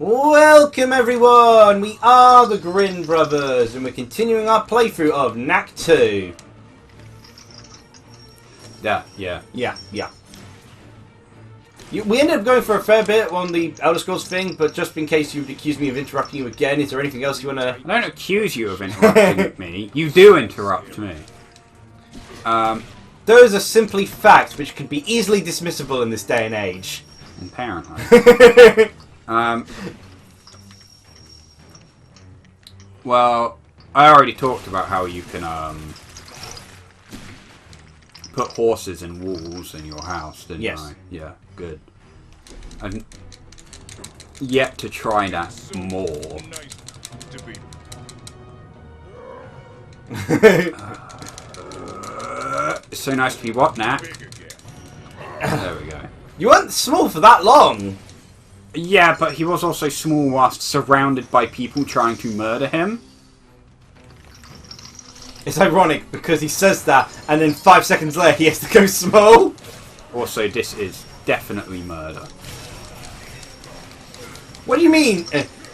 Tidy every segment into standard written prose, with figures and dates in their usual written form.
Welcome everyone! We are the Grin Brothers and we're continuing our playthrough of Knack II. Yeah. We ended up going for a fair bit on the Elder Scrolls thing, but just in case you'd accuse me of interrupting you again, is there anything else you want to... I don't accuse you of interrupting me. You do interrupt me. Those are simply facts which could be easily dismissible in this day and age. Apparently. Well, I already talked about how you can put horses in walls in your house, didn't I? Yeah, good. I've yet to try that more. It's so nice to be what, Knack? There we go. You weren't small for that long! Yeah, but he was also small whilst surrounded by people trying to murder him. It's ironic because he says that and then 5 seconds later he has to go small. Also, this is definitely murder. What do you mean?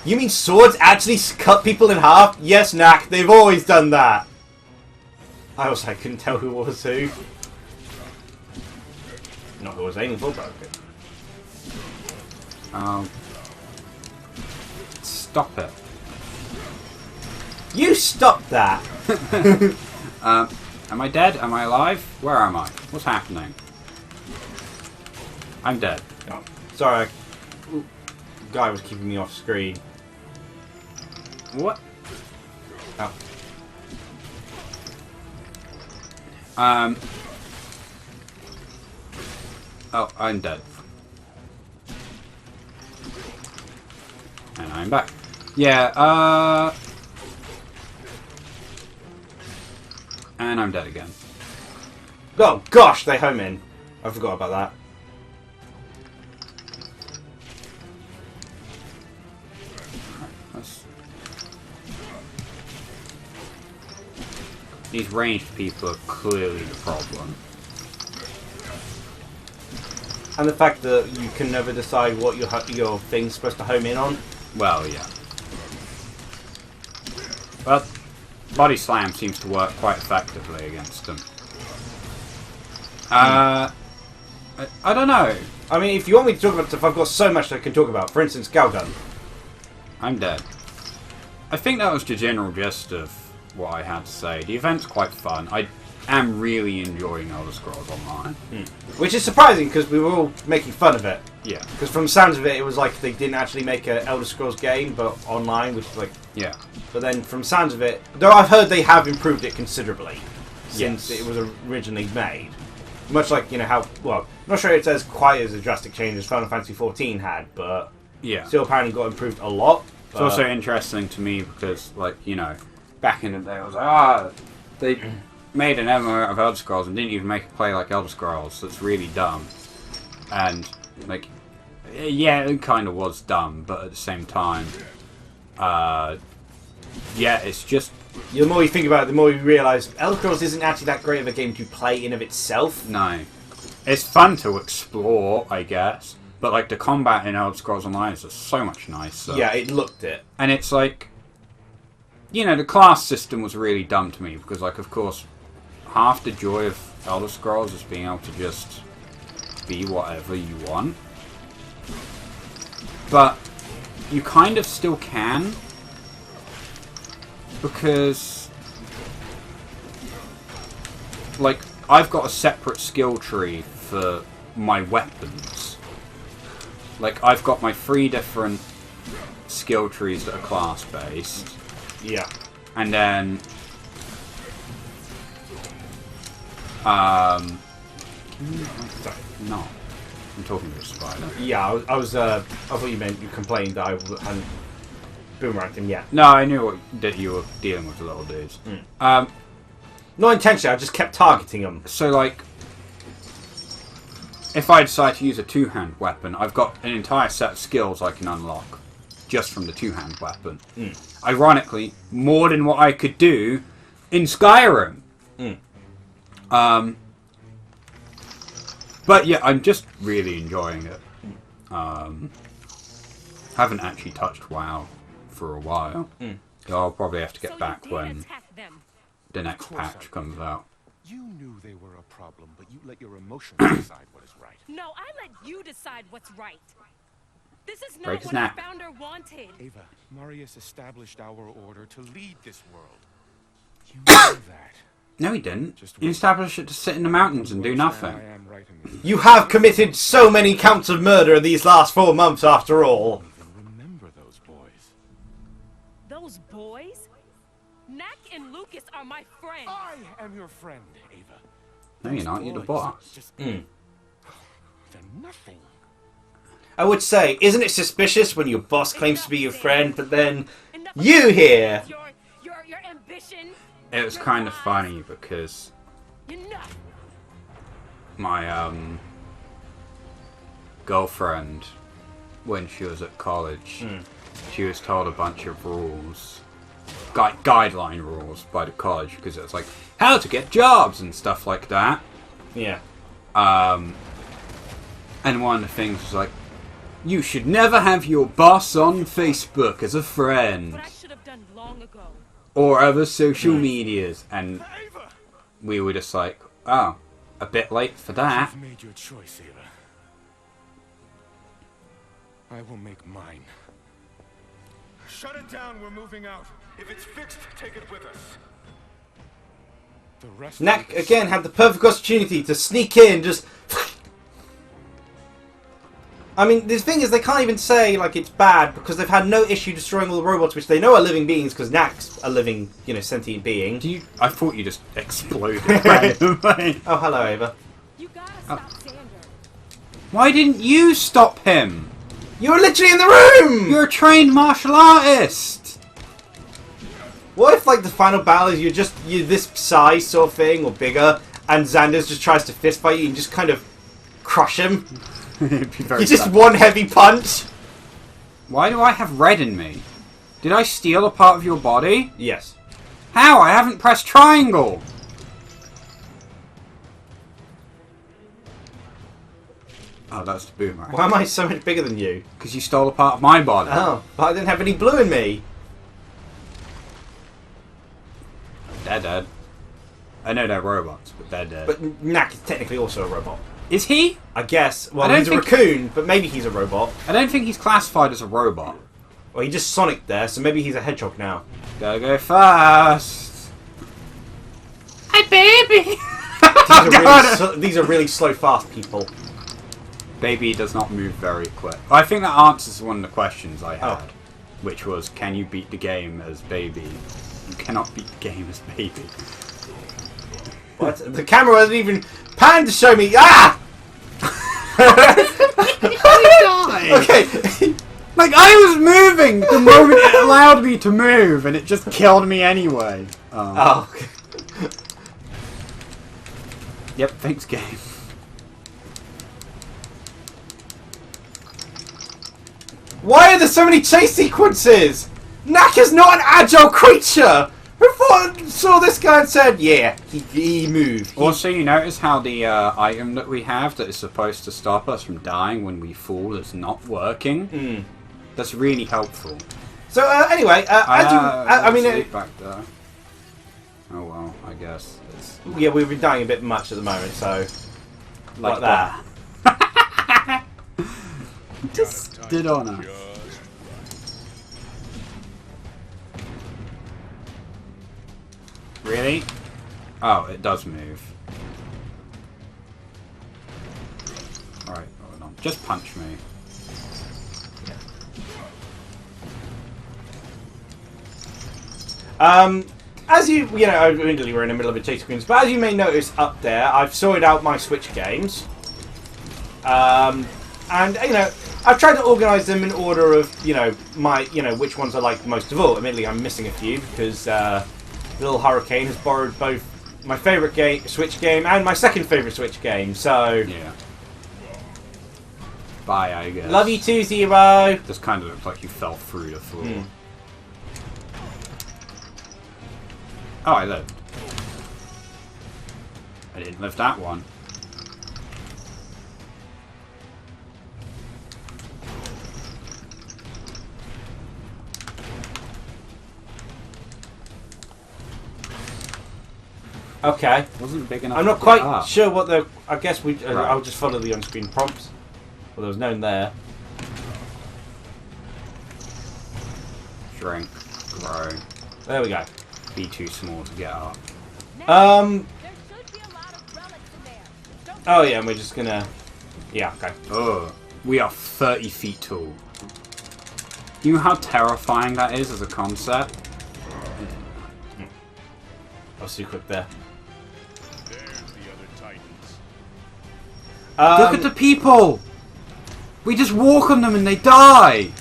You mean swords actually cut people in half? Yes, Knack, they've always done that. I couldn't tell who was who. Not who I was aiming for, but okay. Stop it. You stop that! Am I dead? Am I alive? Where am I? What's happening? I'm dead. Oh, sorry, guy was keeping me off screen. What? Oh. Oh, I'm dead. And I'm back. Yeah, and I'm dead again. Oh gosh, they home in. I forgot about that. These ranged people are clearly the problem. And the fact that you can never decide what your thing's supposed to home in on. Well, yeah. But Body Slam seems to work quite effectively against them. I don't know. I mean, if you want me to talk about stuff, I've got so much I can talk about. For instance, Galgun. I'm dead. I think that was the general gist of what I had to say. The event's quite fun. I am really enjoying Elder Scrolls Online. Which is surprising, because we were all making fun of it. Yeah. Because from the sounds of it, it was like they didn't actually make an Elder Scrolls game, but online, which is like... Yeah. But then, from the sounds of it... Though I've heard they have improved it considerably since it was originally made. Much like, you know, how... Well, I'm not sure it's as quite as a drastic change as Final Fantasy XIV had, but... Yeah. Still apparently got improved a lot. It's also interesting to me because, like, you know, back in the day I was like, they made an MMO out of Elder Scrolls and didn't even make it play like Elder Scrolls. That's really dumb. And, like, yeah, it kind of was dumb, but at the same time, yeah, it's just... The more you think about it, the more you realise Elder Scrolls isn't actually that great of a game to play in of itself. No. It's fun to explore, I guess, but, like, the combat in Elder Scrolls Online is just so much nicer. Yeah, it looked it. And it's like... You know, the class system was really dumb to me, because, like, of course, half the joy of Elder Scrolls is being able to just be whatever you want. But you kind of still can, because, like, I've got a separate skill tree for my weapons. Like, I've got my 3 different skill trees that are class-based. Yeah. And then... Sorry. No. I'm talking to a spider. Yeah, I thought you meant you complained that I hadn't boomeranged him yet. No, I knew that you were dealing with the little dudes. Not intentionally, I just kept targeting them. So, like, if I decide to use a two-hand weapon, I've got an entire set of skills I can unlock just from the two-hand weapon. Ironically, more than what I could do in Skyrim. But yeah, I'm just really enjoying it. Haven't actually touched WoW for a while. So I'll probably have to get back when the next patch comes out. You knew they were a problem, but you let your emotions decide what is right. No, I let you decide what's right. This is Break not his what neck. our founder wanted. Ava, Marius established our order to lead this world. You know that. No, he didn't. Just He wait. established it to sit in the mountains and do nothing. I am right in this. You have committed so many counts of murder these last 4 months, after all. I don't even remember those boys. Those boys? Knack and Lucas are my friends. I am your friend, Ava. No, you're not. You're the boss. Just they're nothing. I would say, isn't it suspicious when your boss claims to be your friend, but then Enough you of here? Your ambition. It was kind of funny because Enough. my girlfriend, when she was at college, she was told a bunch of rules, guideline rules by the college, because it was like how to get jobs and stuff like that. Yeah. And one of the things was like, you should never have your boss on Facebook as a friend What I should have done long ago. or other social medias, and Ava! we were just like, oh, a bit late for that. You've made your choice, Ava. I will make mine. Shut it down, we're moving out. If it's fixed, take it with us. The rest Knack, of us- again, had the perfect opportunity to sneak in, just... I mean, the thing is, they can't even say, like, it's bad, because they've had no issue destroying all the robots, which they know are living beings, because Knack's a living, you know, sentient being. I thought you just exploded randomly. Oh, hello, Ava. You gotta stop Xander. Why didn't you stop him? You were literally in the room! You're a trained martial artist! What if, like, the final battle is you're this size sort of thing, or bigger, and Xander's just tries to fist fight you and just kind of crush him? It'd be very You just sad. one heavy punch? Why do I have red in me? Did I steal a part of your body? Yes. How? I haven't pressed triangle! Oh, that's the boomerang. Why am I so much bigger than you? Because you stole a part of my body. Oh, but I didn't have any blue in me. They're dead. I know they're robots, but they're dead. But Knack is technically also a robot. Is he? I guess. Well, I don't he's a think- raccoon, but maybe he's a robot. I don't think he's classified as a robot. Well, he just Sonic there, so maybe he's a hedgehog now. Gotta go fast. Hi, baby! These are really slow, fast people. Baby does not move very quick. I think that answers one of the questions I had, Oh. which was, can you beat the game as Baby? You cannot beat the game as Baby. What? The camera wasn't even panned to show me. Ah! Okay. Like, I was moving the moment it allowed me to move, and it just killed me anyway. Oh. Yep, thanks, game. Why are there so many chase sequences? Knack is not an agile creature. Who saw this guy and said, "Yeah, he moved." Also, you notice how the item that we have that is supposed to stop us from dying when we fall is not working? That's really helpful. So anyway, I mean, back there. Oh well, I guess. It's yeah, we've been dying a bit much at the moment, so like that. Just did on us. Really? Oh, it does move. Alright, hold on. Just punch me. As you know, admittedly we're in the middle of a chase sequence, but as you may notice up there, I've sorted out my Switch games. And, you know, I've tried to organise them in order of, which ones I like most of all. Admittedly, I'm missing a few, because Little Hurricane has borrowed both my favourite Switch game and my second favourite Switch game, so... Yeah. Bye, I guess. Love you too, Zero! Just kind of looked like you fell through the floor. Oh, I lived. I didn't live that one. Okay. Wasn't big enough. I'm not to quite get up. sure what the... I guess we... Right. I'll just follow the on-screen prompts. Well, there was none there. Shrink. Grow. There we go. Be too small to get up. There should be a lot of relics in there. Don't Oh yeah, and we're just gonna... Yeah, okay. Oh. We are 30 feet tall. You know how terrifying that is as a concept? I was too quick there. There's the other Titans. Look at the people! We just walk on them and they die!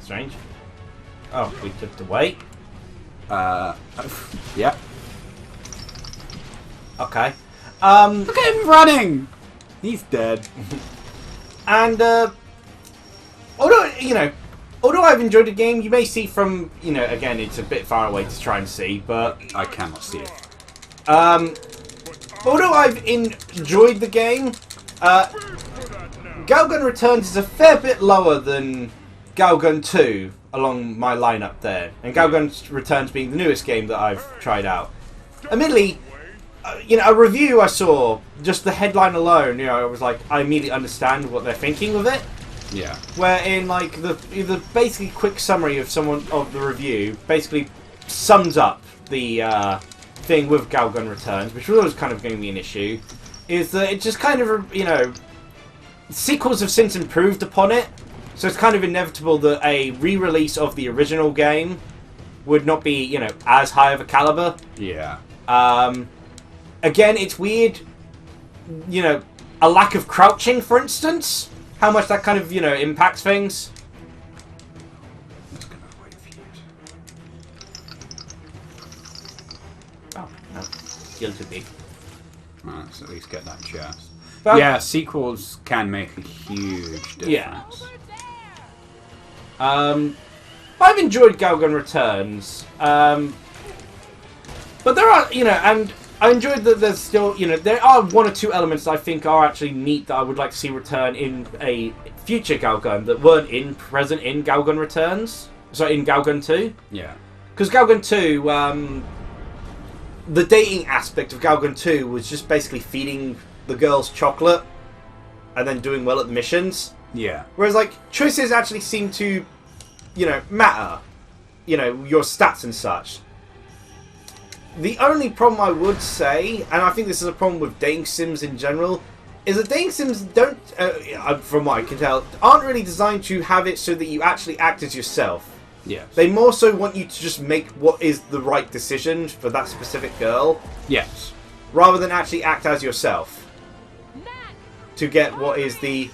Strange. Oh, we took the wait. Yep. Okay. Look at him running! He's dead. And, although I've enjoyed the game, you may see from, again, it's a bit far away to try and see, but, I cannot see it. although I've enjoyed the game, Galgun Returns is a fair bit lower than Galgun 2 along my lineup there. And Galgun Returns being the newest game that I've tried out. Admittedly, a review I saw, just the headline alone, I was like, I immediately understand what they're thinking with it. Yeah. Wherein, like, the basically quick summary of the review basically sums up the thing with Galgun Returns, which was always kind of going to be an issue, is that it just kind of, sequels have since improved upon it, so it's kind of inevitable that a re-release of the original game would not be, as high of a caliber. Yeah. Again, it's weird, a lack of crouching, for instance, how much that kind of, impacts things. It's gonna wait for you. Oh, no. Guilty big. Let's at least get that chest. But, Yeah, sequels can make a huge difference. Yeah. I've enjoyed Galgun Returns, but there are, and I enjoyed that there's still, there are one or two elements that I think are actually neat that I would like to see return in a future Galgun that weren't present in Galgun Returns. Sorry, in Galgun 2. Yeah. Because Galgun 2, the dating aspect of Galgun 2 was just basically feeding the girls chocolate and then doing well at the missions. Yeah. Whereas, like, choices actually seem to, matter. Your stats and such. The only problem I would say, and I think this is a problem with dating sims in general, is that dating sims don't, from what I can tell, aren't really designed to have it so that you actually act as yourself. Yes. They more so want you to just make what is the right decision for that specific girl, Yes. rather than actually act as yourself to get what is the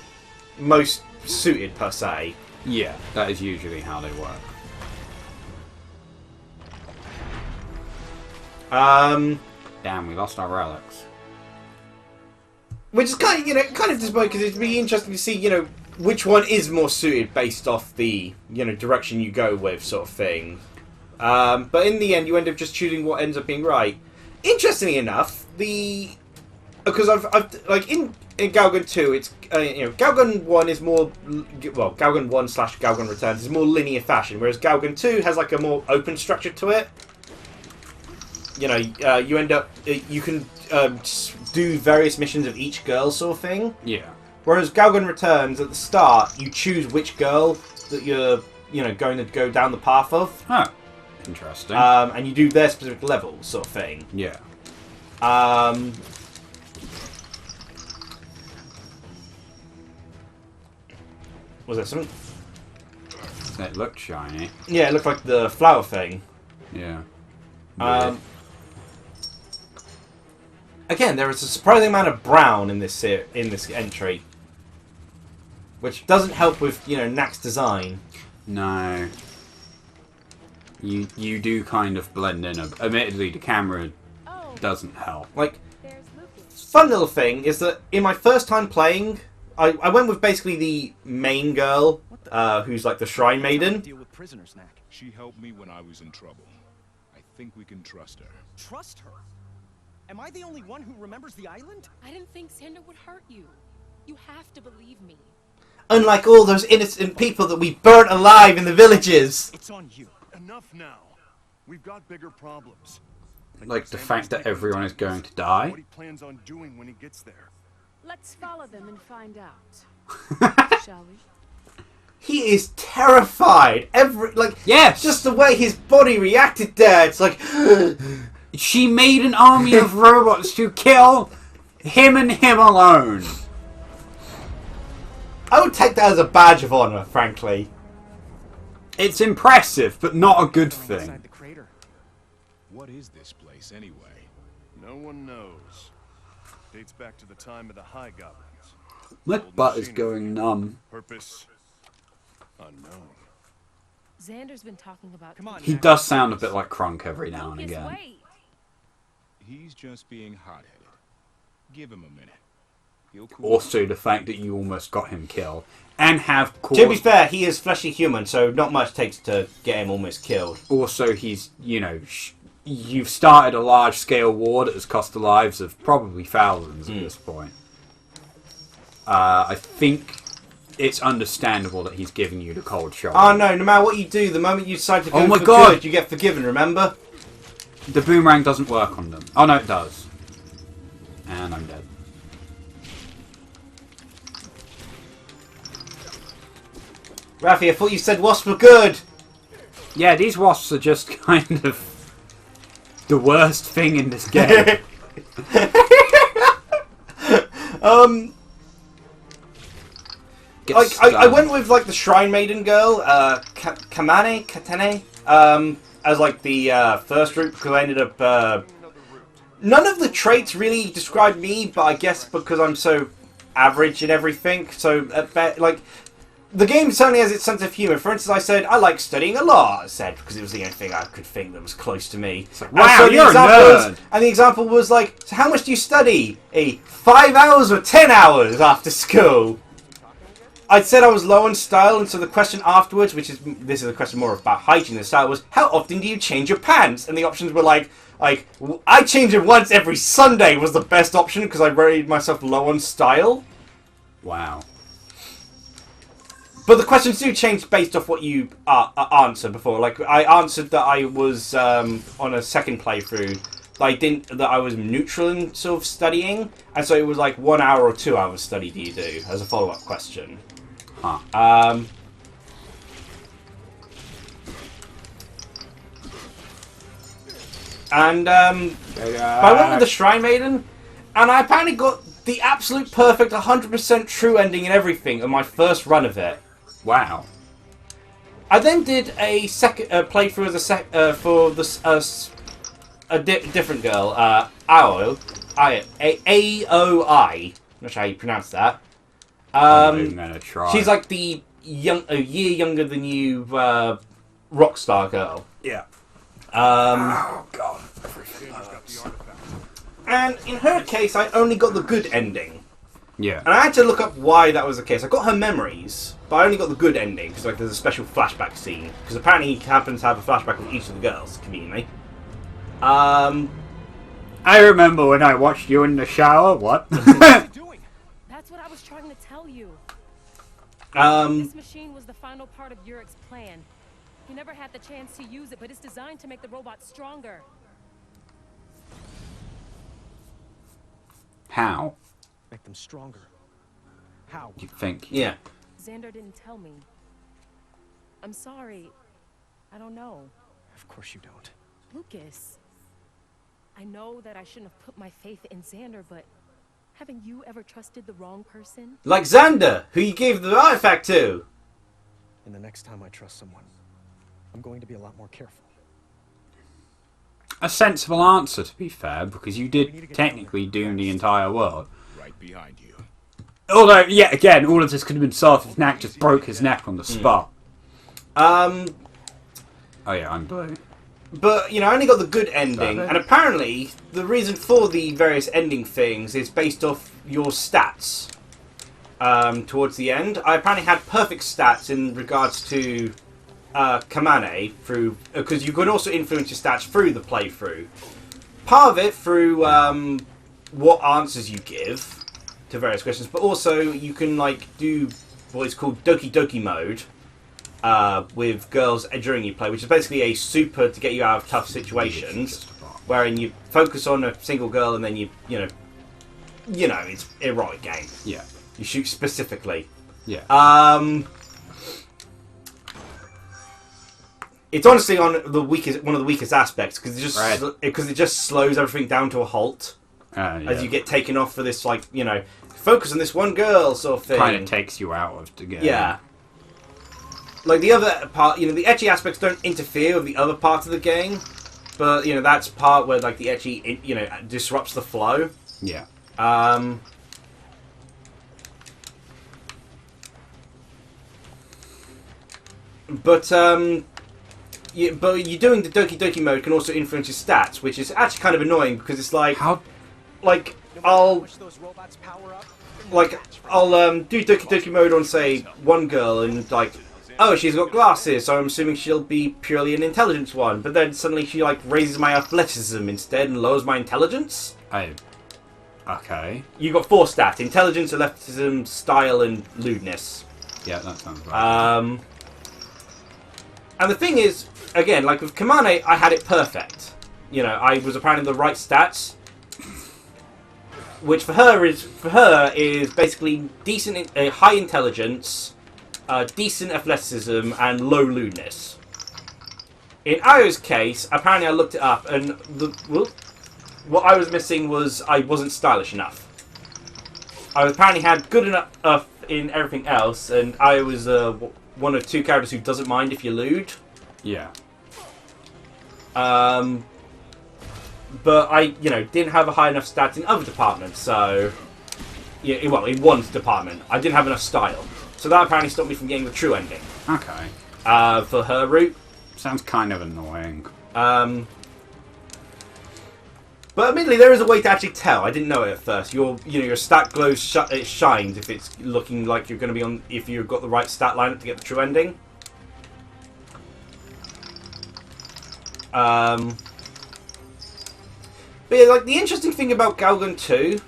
most suited, per se. Yeah, that is usually how they work. Damn, we lost our relics. Which is kind of disappointing, because it'd be interesting to see, which one is more suited based off the, direction you go with, sort of thing. But in the end, you end up just choosing what ends up being right. Interestingly enough, because I've like in Galgun 2, it's Galgun 1 is more Galgun 1 / Galgun Returns is more linear fashion, whereas Galgun 2 has like a more open structure to it. You end up you can do various missions of each girl, sort of thing. Yeah. Whereas Galgun Returns, at the start, you choose which girl that you're going to go down the path of. Huh. Interesting. And you do their specific levels, sort of thing. Yeah. Was there something? It looked shiny. Yeah, it looked like the flower thing. Yeah. Again, there is a surprising amount of brown in this entry, which doesn't help with Knack's design. No. You do kind of blend in. Admittedly, the camera doesn't help. Like, There's Lucas. fun little thing is that in my first time playing, I went with basically the main girl, who's like the shrine maiden. Deal with prisoners, Knack. She helped me when I was in trouble. I think we can trust her. Trust her? Am I the only one who remembers the island? I didn't think Cinder would hurt you. You have to believe me. Unlike all those innocent people that we burnt alive in the villages. It's on you. Enough now. We've got bigger problems. Like the fact that everyone is going to die. What he plans on doing when he gets there. Let's follow them and find out. Shall we? He is terrified. Yes! Just the way his body reacted there. It's like... She made an army of robots to kill him and him alone. I would take that as a badge of honor, frankly. It's impressive, but not a good thing. Inside the crater. What is this place anyway? No one knows. Dates back to the time of the High Goblins. My Old butt is machinery. going numb. Purpose unknown. Xander's been talking about. Come on, He Knack. does sound a bit like Krunk every now and Lucas, again. wait. He's just being hot-headed. Give him a minute. He'll cool Also, the fact that you almost got him killed and have caused. To be fair, he is fleshy human, so not much takes to get him almost killed. Also, he's, you've started a large-scale war that has cost the lives of probably thousands at this point. I think it's understandable that he's giving you the cold shoulder. Oh no, no matter what you do, the moment you decide to go Oh my for God. good, you get forgiven, remember? The boomerang doesn't work on them. Oh no, it does. And I'm dead. Rafi, I thought you said wasps were good! Yeah, these wasps are just kind of the worst thing in this game. I went with like the Shrine Maiden girl, Katene, as like the first route because I ended up. None of the traits really describe me, but I guess because I'm so average in everything, so like the game certainly has its sense of humour. For instance, I said I like studying a lot. I said because it was the only thing I could think that was close to me. Wow, you're a nerd. And the example was like, so how much do you study? 5 hours or 10 hours after school? I said I was low on style, and so the question afterwards, this is a question more about hygiene than style, was how often do you change your pants? And the options were like I change it once every Sunday was the best option because I rated myself low on style. Wow. But the questions do change based off what you answer before. Like I answered that I was on a second playthrough. That I was neutral in sort of studying, and so it was like 1 hour or 2 hours study do you do as a follow-up question. Huh. But I went with the Shrine Maiden, and I apparently got the absolute perfect 100% true ending and everything on my first run of it. Wow. I then did a second playthrough as for different girl, AOI. I'm not sure how you pronounce that. I'm not even gonna try. She's like a year younger than you, Rockstar girl. Yeah. Oh god. And in her case, I only got the good ending. Yeah. And I had to look up why that was the case. I got her memories, but I only got the good ending because like there's a special flashback scene. Because apparently he happens to have a flashback with each of the girls, conveniently. I remember when I watched you in the shower. What? Doing? That's what I was trying to tell you. Um, This machine was the final part of Urich's plan. He never had the chance to use it, but it's designed to make the robot stronger. How? Make them stronger. How? You think? yeah. Xander didn't tell me. I'm sorry. I don't know. Of course you don't. Lucas. I know that I shouldn't have put my faith in Xander, but haven't you ever trusted the wrong person? Like Xander, who you gave the artifact to. And the next time I trust someone, I'm going to be a lot more careful. A sensible answer, to be fair, because you did technically doom the entire world. right behind you. Although, yet again, all of this could have been solved if Knack just broke his neck on the spot. Oh yeah, I'm blue. But, I only got the good ending, Perfect. and apparently the reason for the various ending things is based off your stats towards the end. I apparently had perfect stats in regards to Kamane, because you can also influence your stats through the playthrough. Part of it through what answers you give to various questions, but also you can do what is called Doki Doki mode, with girls during you play, which is basically a super to get you out of tough situations, wherein you focus on a single girl and then you know, it's erotic game. Yeah. You shoot specifically. Yeah. It's honestly one of the weakest aspects because it just slows everything down to a halt as you get taken off for this, like, you know, focus on this one girl sort of thing. Kind of takes you out of the game. Yeah. Like the other part, you know, the ecchi aspects don't interfere with the other parts of the game, but you know that's part where like the ecchi, you know, disrupts the flow. Yeah. But you doing the Doki Doki mode can also influence your stats, which is actually kind of annoying because it's like I'll do Doki Doki mode on, say, one girl and like, oh, she's got glasses, so I'm assuming she'll be purely an intelligence one, but then suddenly she like raises my athleticism instead and lowers my intelligence. Okay. You got 4 stats: intelligence, athleticism, style, and lewdness. Yeah, that sounds right. And the thing is, again, like with Kamane, I had it perfect. You know, I was apparently the right stats, which for her is basically decent, high intelligence, decent athleticism, and low lewdness. In Ayo's case, apparently I looked it up, and what I was missing was I wasn't stylish enough. I apparently had good enough in everything else, and I was one of 2 characters who doesn't mind if you're lewd. Yeah. But I, you know, didn't have a high enough stats in other departments, so... Yeah, well, in one department. I didn't have enough style. So that apparently stopped me from getting the true ending. Okay. For her route. Sounds kind of annoying. But admittedly, there is a way to actually tell. I didn't know it at first. Your stat glows, it shines if it's looking like you're going to be on, if you've got the right stat lineup to get the true ending. But yeah, like the interesting thing about Galgun 2.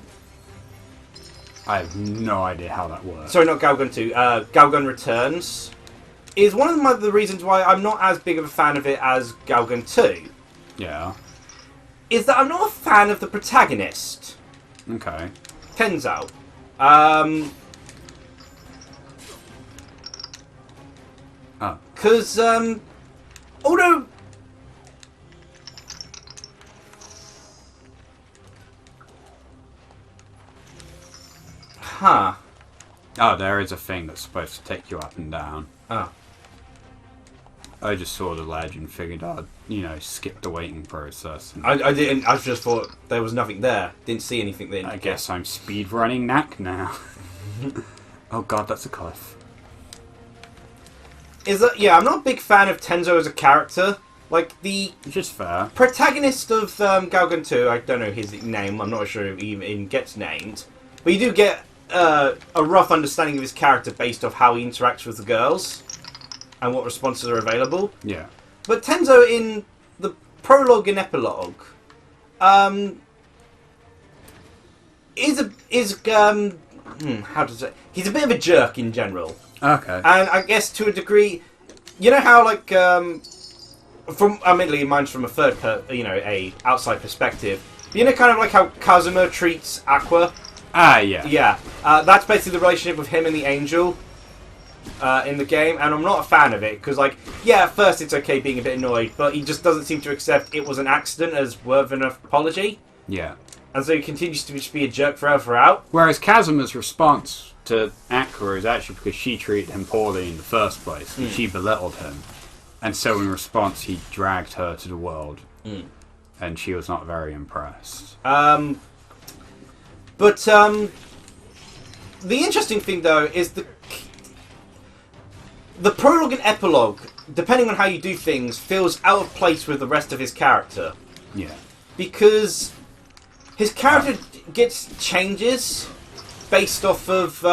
I have no idea how that works. Sorry, not Galgun 2. Galgun Returns is one of the reasons why I'm not as big of a fan of it as Galgun 2. Yeah. Is that I'm not a fan of the protagonist. Okay. Tenzo. Because, although... Huh. Oh, there is a thing that's supposed to take you up and down. Oh. I just saw the ledge and figured I'd, skip the waiting process. I didn't. I just thought there was nothing there. Didn't see anything there. I guess I'm speedrunning Knack now. Oh god, that's a cliff. I'm not a big fan of Tenzo as a character. Like, the... Just fair. Protagonist of Galgun 2, I don't know his name, I'm not sure if he even gets named. But you do get a rough understanding of his character based off how he interacts with the girls. And what responses are available. Yeah. But Tenzo in the prologue and epilogue, he's a bit of a jerk in general. Okay. And I guess to a degree, you know how admittedly mine's from a outside perspective. But you know kind of like how Kazuma treats Aqua. Ah, yeah. Yeah. That's basically the relationship with him and the Angel. In the game, and I'm not a fan of it because, at first it's okay being a bit annoyed, but he just doesn't seem to accept it was an accident as worth an apology. Yeah. And so he continues to just be a jerk throughout. Whereas Kazuma's response to Aqua is actually because she treated him poorly in the first place, and she belittled him, and so in response he dragged her to the world, and she was not very impressed. The interesting thing though is the prologue and epilogue, depending on how you do things, feels out of place with the rest of his character. Yeah. Because his character changes based off of...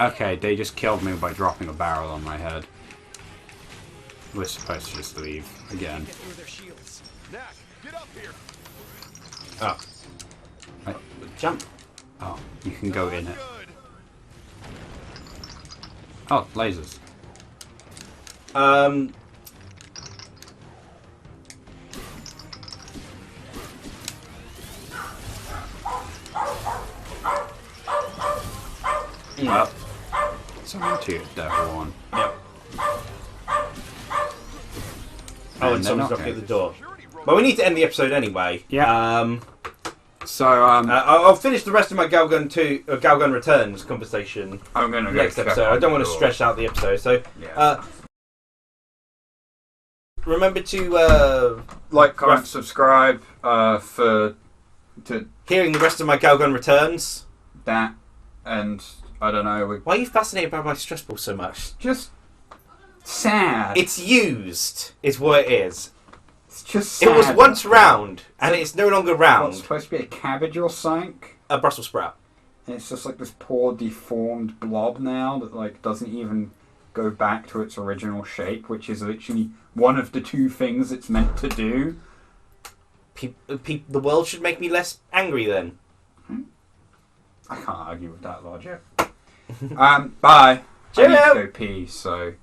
Okay, they just killed me by dropping a barrel on my head. We're supposed to just leave again. Knack, get up here. Oh. Jump. Oh, you can go in it. Oh, lasers. Well, something to it, devil one. Yep. Oh, and someone's knocking at the door. Well, we need to end the episode anyway. Yeah. I'll finish the rest of my Galgun Returns conversation I'm going to next episode. I don't want to stretch out the episode, so remember to like, comment, subscribe to hearing the rest of my Galgun Returns. That, and I don't know. Why are you fascinated by my stress ball so much? Just sad. It's used, is what it is. It's just sad. It was once round, and it's no longer round. It's supposed to be a cabbage or something. A Brussels sprout. And it's just like this poor deformed blob now that like doesn't even go back to its original shape, which is literally one of the two things it's meant to do. The world should make me less angry then. I can't argue with that logic. Bye. Cheerio. I need to go pee, so...